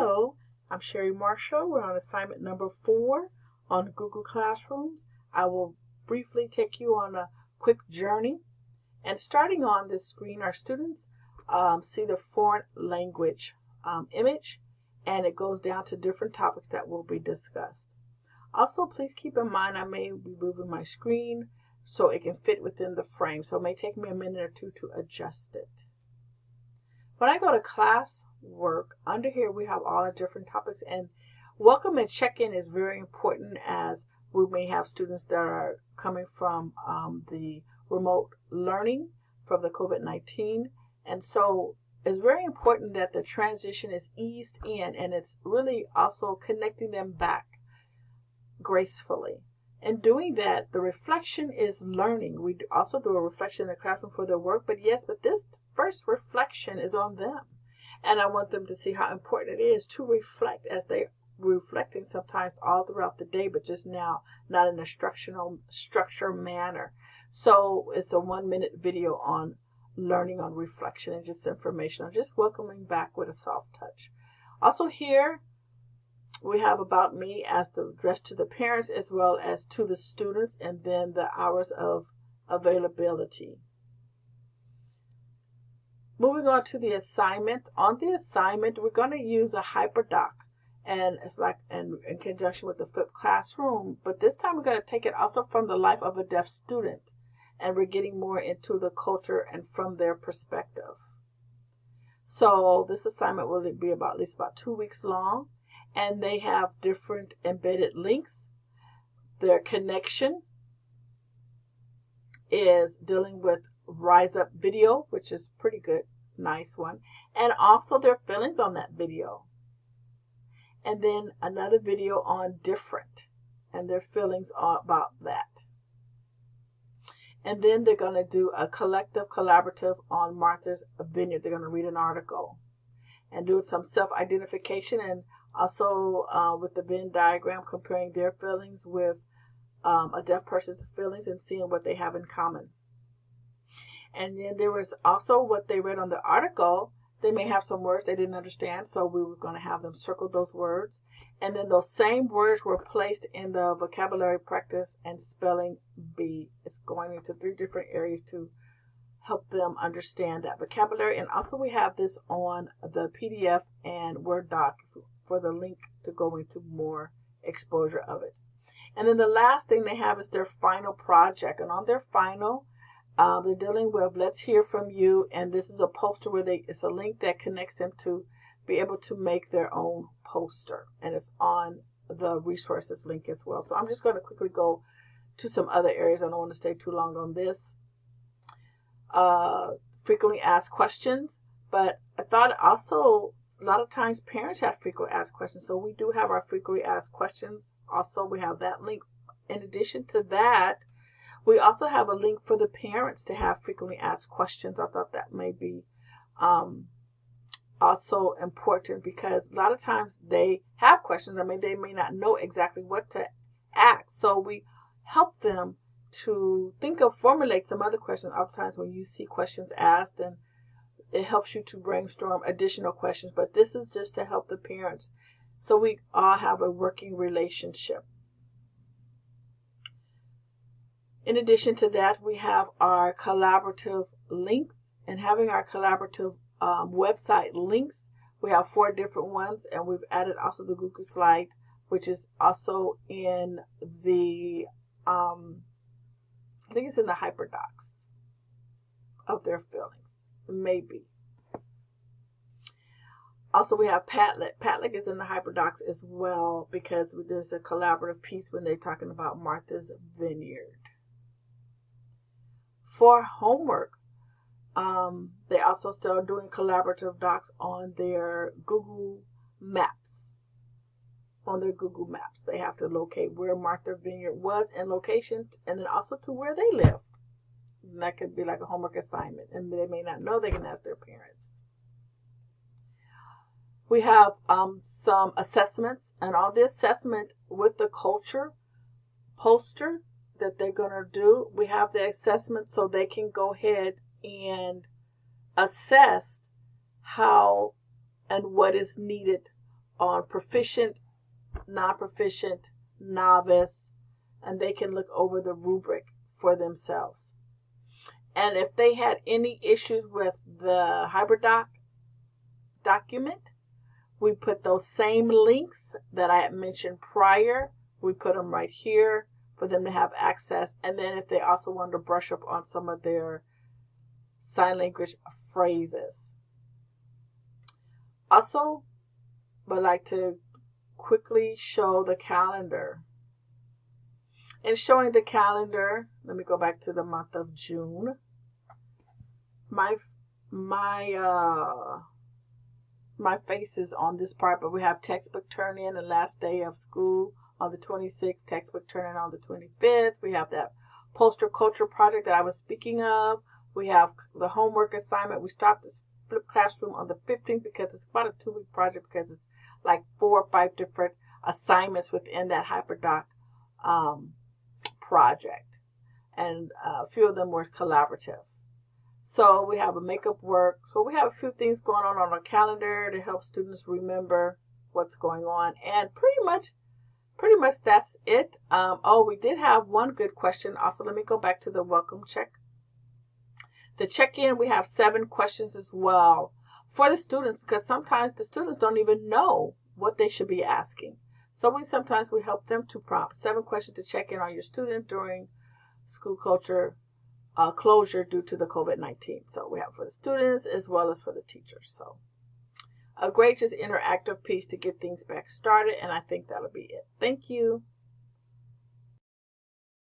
Hello, I'm Sherry Marshall. We're on assignment number 4 on Google Classrooms. I will briefly take you on a quick journey. And starting on this screen, our students see the foreign language image, and it goes down to different topics that will be discussed. Also, please keep in mind I may be moving my screen so it can fit within the frame. So it may take me a minute or two to adjust it. When I go to classwork, under here we have all the different topics, and welcome and check-in is very important, as we may have students that are coming from the remote learning from the COVID-19, and so it's very important that the transition is eased in, and it's really also connecting them back gracefully. In doing that, the reflection is learning. We also do a reflection in the classroom for their work, but this first reflection is on them. And I want them to see how important it is to reflect, as they reflecting sometimes all throughout the day, but just now not in a structured manner. So it's a 1-minute video on learning on reflection and just information on just welcoming back with a soft touch. Also here we have about me as the address to the parents as well as to the students, and then the hours of availability. Moving on to the assignment. On the assignment, we're going to use a hyperdoc, and it's like in conjunction with the flipped classroom, but this time we're going to take it also from the life of a deaf student, and we're getting more into the culture and from their perspective. So this assignment will be at least about 2 weeks long, and they have different embedded links. Their connection is dealing with Rise Up video, which is pretty good, nice one, and also their feelings on that video. And then another video on different and their feelings about that. And then they're going to do a collaborative on Martha's Vineyard. They're going to read an article and do some self-identification, and also with the Venn diagram, comparing their feelings with a deaf person's feelings and seeing what they have in common. And then there was also what they read on the article. They may have some words they didn't understand, so we were going to have them circle those words. And then those same words were placed in the vocabulary practice and spelling bee. It's going into 3 different areas to help them understand that vocabulary. And also we have this on the PDF and Word doc for the link to go into more exposure of it. And then the last thing they have is their final project. And on their final, they're dealing with Let's Hear From You. And this is a poster where it's a link that connects them to be able to make their own poster. And it's on the resources link as well. So I'm just going to quickly go to some other areas. I don't want to stay too long on this. Frequently asked questions. But I thought also a lot of times parents have frequently asked questions. So we do have our frequently asked questions. Also, we have that link. In addition to that, we also have a link for the parents to have frequently asked questions. I thought that may be also important, because a lot of times they have questions. I mean, they may not know exactly what to ask. So we help them to formulate some other questions. Oftentimes when you see questions asked, then it helps you to brainstorm additional questions. But this is just to help the parents, so we all have a working relationship. In addition to that, we have our collaborative links, and having our collaborative website links, we have 4 different ones, and we've added also the Google slide, which is also in the, I think it's in the hyperdocs of their feelings, maybe. Also, we have Padlet. Padlet is in the hyperdocs as well, because there's a collaborative piece when they're talking about Martha's Vineyard. For homework, they also still doing collaborative docs on their Google Maps. On their Google Maps, they have to locate where Martha's Vineyard was in location, and then also to where they live. And that could be like a homework assignment, and they may not know. They can ask their parents. We have some assessments, and all the assessment with the culture poster that they're going to do. We have the assessment so they can go ahead and assess how and what is needed on proficient, non-proficient, novice, and they can look over the rubric for themselves. And if they had any issues with the HyperDoc document, we put those same links that I had mentioned prior, we put them right here for them to have access. And then if they also wanted to brush up on some of their sign language phrases. Also, would like to quickly show the calendar. In showing the calendar, let me go back to the month of June. My face is on this part, but we have textbook turn-in the last day of school on the 26th, textbook turn-in on the 25th. We have that poster culture project that I was speaking of. We have the homework assignment. We stopped this flip classroom on the 15th because it's about a 2-week project because it's like 4 or 5 different assignments within that HyperDoc project. And a few of them were collaborative. So we have a makeup work. So we have a few things going on our calendar to help students remember what's going on. And pretty much that's it. Oh, we did have one good question. Also, let me go back to the welcome check. The check-in, we have 7 questions as well for the students because sometimes the students don't even know what they should be asking. So sometimes we help them to prompt 7 questions to check in on your student during school culture closure due to the COVID-19. So we have for the students as well as for the teachers. So a great just interactive piece to get things back started, and I think that'll be it. Thank you.